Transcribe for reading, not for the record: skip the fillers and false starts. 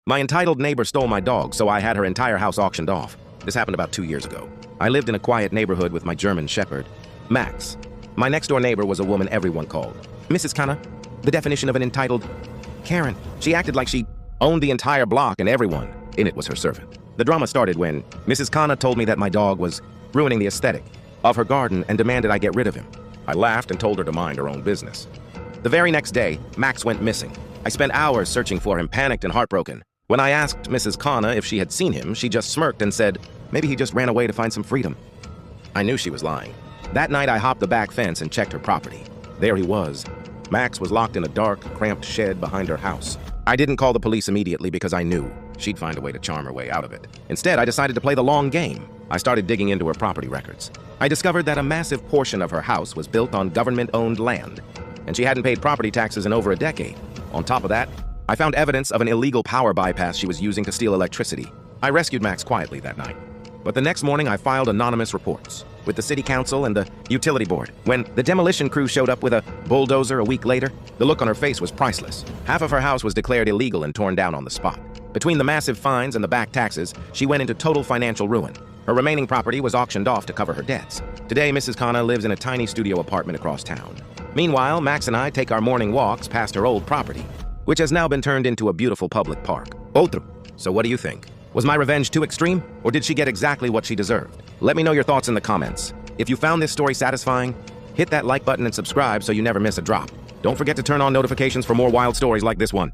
My entitled neighbor stole my dog, so I had her entire house auctioned off. This happened about 2 years ago. I lived in a quiet neighborhood with my German Shepherd, Max. My next-door neighbor was a woman everyone called Mrs. Kana, the definition of an entitled Karen. She acted like she owned the entire block and everyone in it was her servant. The drama started when Mrs. Kana told me that my dog was ruining the aesthetic of her garden and demanded I get rid of him. I laughed and told her to mind her own business. The very next day, Max went missing. I spent hours searching for him, panicked and heartbroken. When I asked Mrs. Kana if she had seen him, she just smirked and said, maybe he just ran away to find some freedom. I knew she was lying. That night, I hopped the back fence and checked her property. There he was. Max was locked in a dark, cramped shed behind her house. I didn't call the police immediately because I knew she'd find a way to charm her way out of it. Instead, I decided to play the long game. I started digging into her property records. I discovered that a massive portion of her house was built on government-owned land, and she hadn't paid property taxes in over a decade. On top of that, I found evidence of an illegal power bypass she was using to steal electricity. I rescued Max quietly that night. But the next morning, I filed anonymous reports with the city council and the utility board. When the demolition crew showed up with a bulldozer a week later, the look on her face was priceless. Half of her house was declared illegal and torn down on the spot. Between the massive fines and the back taxes, she went into total financial ruin. Her remaining property was auctioned off to cover her debts. Today, Mrs. Kana lives in a tiny studio apartment across town. Meanwhile, Max and I take our morning walks past her old property, which has now been turned into a beautiful public park. Otro. So what do you think? Was my revenge too extreme, or did she get exactly what she deserved? Let me know your thoughts in the comments. If you found this story satisfying, hit that like button and subscribe so you never miss a drop. Don't forget to turn on notifications for more wild stories like this one.